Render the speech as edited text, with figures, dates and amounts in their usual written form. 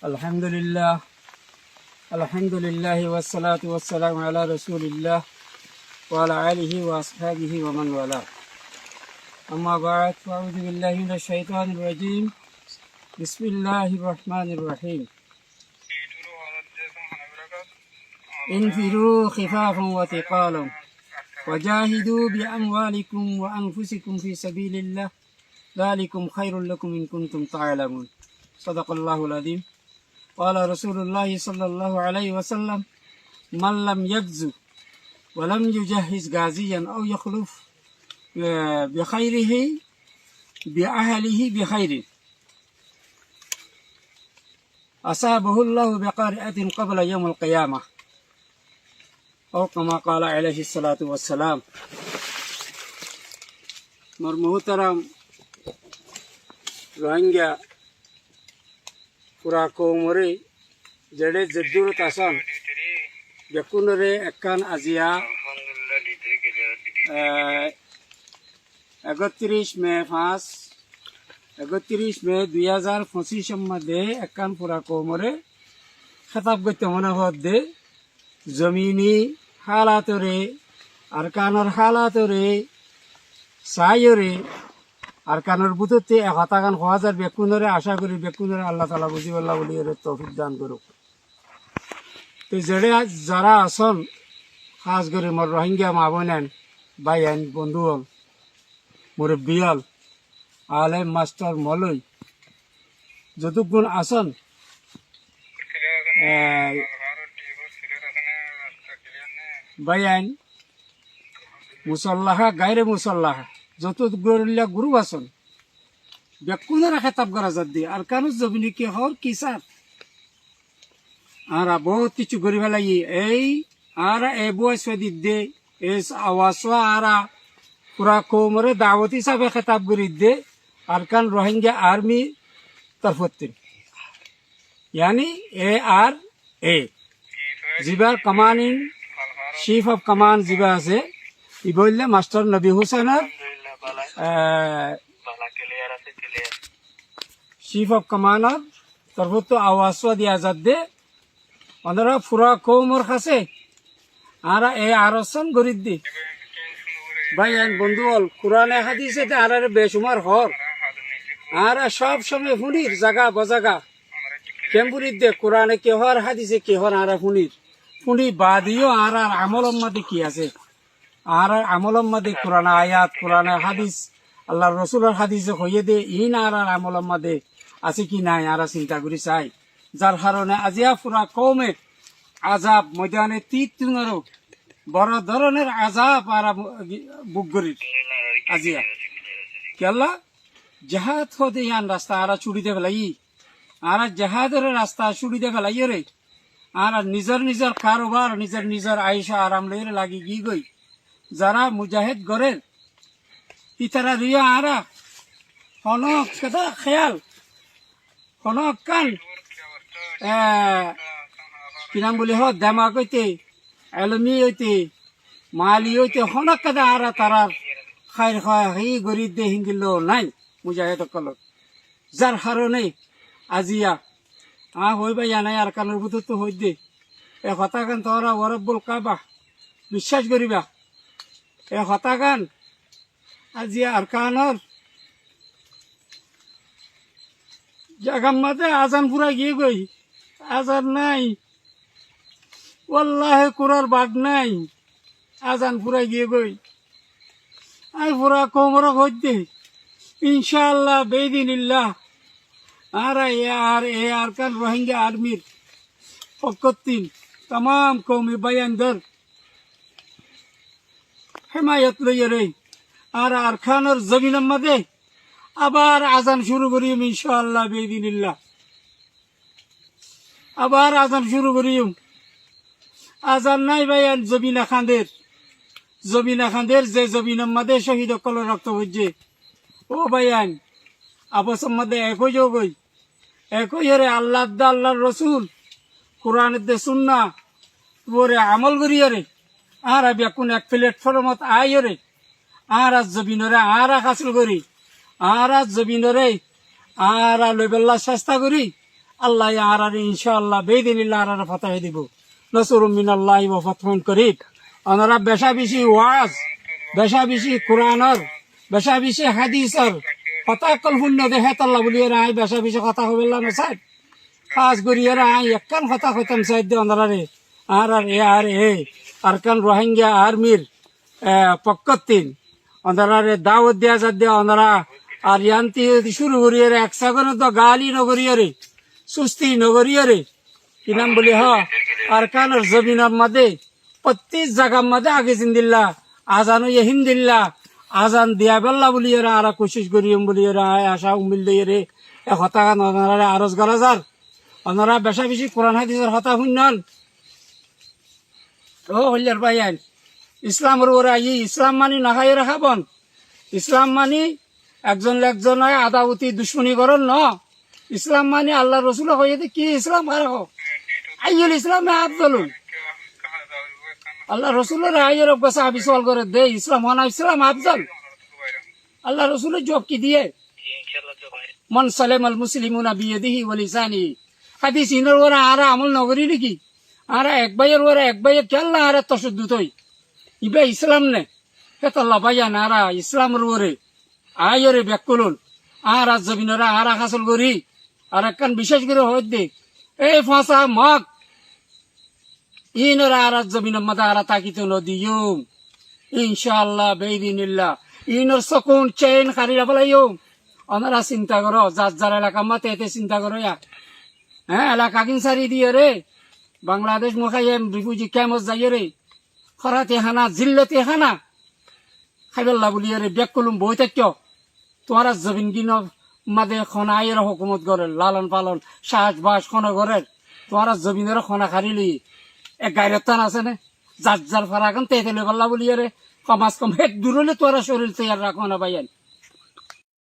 আলহামদুলিল্লাহ ওয়াসসালাতু ওয়াসসালামু আলা রাসূলিল্লাহ ওয়া আলা আলিহি ওয়া আসহাবিহি ওয়া মান ওয়ালা। আম্মা বা'দ, আউযু বিল্লাহি মিনাশ শাইতানির রাজীম। বিসমিল্লাহির রহমানির রহিম। ইনফিরু খিফাফান ওয়া তিকালান ওয়াজাহিদু বিআমওয়ালিকুম ওয়া আনফুসিকুম ফি সাবিলিল্লাহ যালিকুম খায়রুল লাকুম ইন কুনতুম তা'লামুন। সাদাকাল্লাহুল আযীম। قال رسول الله صلى الله عليه وسلم: من لم يغزو ولم يجهز غازيا أو يخلف بخيره بأهله بخير أصابه الله بقارئة قبل يوم القيامة، أو كما قال عليه الصلاة والسلام. مرموترم روهنگا পুরা কৌমরে জেডে জেদুরত আসান বেকুনরে একান আজিয়া 31 মে 2025 মধ্যে একান পুরা কৌমরে খেতাব করতে মনে হদ্দে জমিনি হালাতরে আরকানর হালাতরে সাইরে আরকানের বুততে 1000 বেকুনরে আশা করি বেকুনরে আল্লাহ তাআলা বুঝিবাল্লাহ বলি এর তৌফিক দান করুক। তো যারা আসন খাস করে মোর রোহিঙ্গা মা বোনেন ভাইয়েন বন্ধুগণ মুরব্বিয়াল আলেম মাস্টার মলই যতগুণ আসন ভাইয়েন মুসল্লাহা গায়রে মুসল্লাহা যত গুরু আছেন বেকুনারা খেতাব করা যাদ দিয়ে আর কারণ জমিনে কি হর কি সার আর বহুত কিছু করিবা লাগি এই আর এ বয়স দিক দে এস আওয়াজ আর পুরা কোমরে দাওয়াত হিসাবে খেতাব করি দে আর কান রোহিঙ্গা আর্মি তরফতে यानी ARA জিবার কমান্ডিং চিফ অফ কমান্ড জিবা আছে ই বললে মাস্টার নবী হোসেনের চিফ অফ কমান্ডার তরফত আওয়াজ দিয়া যাদ দে ওনারা পুরা কৌমর কাছে আর এ আরসন গরিব দি ভাই বন্ধু হল কোরআনে হাদিসে আর বেসুমার হর আর সব সময় ফুনির জাগা বজাগা কেমপুরির দে কোরআনে কে হর হাদিসে কে হর আর ফুনি বাদিও আর আমলম মাদে কি আছে আর আমলম মাদে কোরআন আয়াত কোরআনে হাদিস আল্লাহ রসুলের হাদিসে হইয়ে দে ইন আর আমলম মাদে আছে কি নাই আর চিন্তা করি চাই যার কারণে আজিয়া পুরা কৌমে আজাব ময়দানে তীর্থনেরও বড় ধরনের আজাব আর বুকগরির আজিয়া কেলা জাহাদ হতে ইয়ান রাস্তা আর চুড়িতে ফেলাই আর জাহাদের রাস্তা চুড়িতে ফেলাই রে আর নিজের কারোবার নিজের আয়েশা আরাম লইরে লাগি গি গই যারা মুজাহিদ গরের ইতারা রিয়া আরা হনক কথা খেয়াল হনক কান কি নাম বলি হ দামা কইতে এলমি হইতে মালি হইতে হনক কথা আরা তারার খাই খাই গরিব দে হিঙ্গিল নাই মুজাহিদ কল যার কারণে আজিয়া হইবা নাই আর কানের বুধ তো হই দে এ কথা গান তোরা ওরব্বুল কাবা বিশ্বাস করিবা এ কথা গান আজিয়া আর কানর জাগাম মাতে আজান পুরা গিয়ে গই আজান নাই ওয়াল্লাহে কুরার বাগ নাই আজান পুরা গিয়ে গই আই পুরা কোমর হইতে ইনশাআল্লাহ বেদিনিল্লাহ আর আর কান রোহিঙ্গা আর্মির পক্ষতিন तमाम কৌমি বায়ানদার হেমায়ত লইয়ে রে আর খানের জমিনের মধ্যে আবার আজান শুরু করিম ইনশাআল্লাহ বেদিনিল্লাহ আবার আজান শুরু করিম আজান নাই ভাইয়ান জমিনা খান্দের যে জমিনের মধ্যে শহীদ কল রক্ত হচ্ছে ও ভাইয়ান আপসের মধ্যে একই যোগই একই রে আল্লাহর রসুল কোরআনের দে সুন্না তোরে আমল করিয়ে রে আর বেকুন এক প্ল্যাটফর্মত আয় রে আর জমিনরে আর হাসিল করি আর জমিনরে আর লইবেল্লা চেষ্টা করি আল্লাহ আর ইনশাআল্লাহ বেদিনিল্লাহ আর ফাতাহ দিব নসরুম মিনাল্লাহি ওয়া ফাতহুন করিব। ওনারা বেশা বেশি ওয়াজ, বেশা বেশি কোরআনের, বেশা বেশি হাদিসের কথা কল শূন্য দেখে তাল্লা বলিয়ে রাই বেশা বেশি কথা হবে না সাহেব কাজ করিয়ে রাই একখান কথা কইতাম সাহেব দিয়ে ওনারে আর আর কান রোহিঙ্গা আর্মির পক্ষতিন ওনারে দাওয়াত দেওয়া যাত দিয়ে ওনারা আর ইয়ান্তি শুরু করিয়ে রে একসাগর তো গালি নগরিয়ে রে সুস্থি নগরিয়ে রে কি নাম বলি হ আর কানের জমিনের মধ্যে প্রত্যেক জায়গার মধ্যে আগে জিন্দিল্লা আজানো হিন্দিল্লা আজান দিয়া বেল্লা বলিয়ে রে আর কোশিশ করিম বলিয়ে রে আশা উমিল দিয়ে রে হতা ওনারা আরজ গলা যার ওনারা বেশা বেশি কোরআন হাদিসের হতা শুনন ও হল্যার ভাইয়ান ইসলামের ওরা ইসলাম মানি না খাই রাখাবন ইসলাম মানি একজন আদাবতী দুশ্মনী করন ন ইসলাম মানি আল্লাহ রসুল হয়ে কি ইসলাম খারাপ আইল ইসলাম আফজলুন আল্লাহ রসুলের আইয়ের অভ্যাস আবিসল করে দে ইসলাম হনা ইসলাম আফজল আল্লাহ রসুলের জব কি দিয়ে মন সালেম আল মুসলিমুনা বিয়াদিহি ওয়া লিসানিহি হাদিস ইনর ওরা আরা আমল নগরী নাকি আরা এক ভাইয়ের কেল্লা আরা তসদ্দুত হই ইবে ইসলাম নে হেতাল্লা ভাইয়া নারা ইসলামের ওরে আয়রে ব্যাকুলুন আর আজ জমিনরা আর হাসল করি আর একখান বিশেষ করে হয়ে দেখ এই ফাঁসা মগ ইনরা আর আজ জমিনের মাথা আর তাকিত নদীম ইনশাআল্লাহ বেদিনিল্লাহ ইনর সকুন চেন খারিরা ফেলাইম ওনারা চিন্তা করো যার এলাকা মাতে এতে চিন্তা করো হ্যাঁ এলাকা কিন সারি দিয়ে রে বাংলাদেশ মুখাইম রিফিউজি ক্যাম্পস যাইয়ে রে খরাতে হানা জিল্লতে হানা খাইবেল্লা বলিয়ে রে ব্যাক করলুম বই থাক তোমার জমিন কিন মাদে খনা আইয়ের হুকুমত করে লালন পালন সাজ বাস খনা করে তোমার জমিনের খনা খারিলি এক গাইরের টান আছে না যার ফারাকান তেলে পাল্লা বলিয়ে রে কমাস কম এক দূরলে তোরা শরীর তৈয়ার রাখো না ভাইয়ান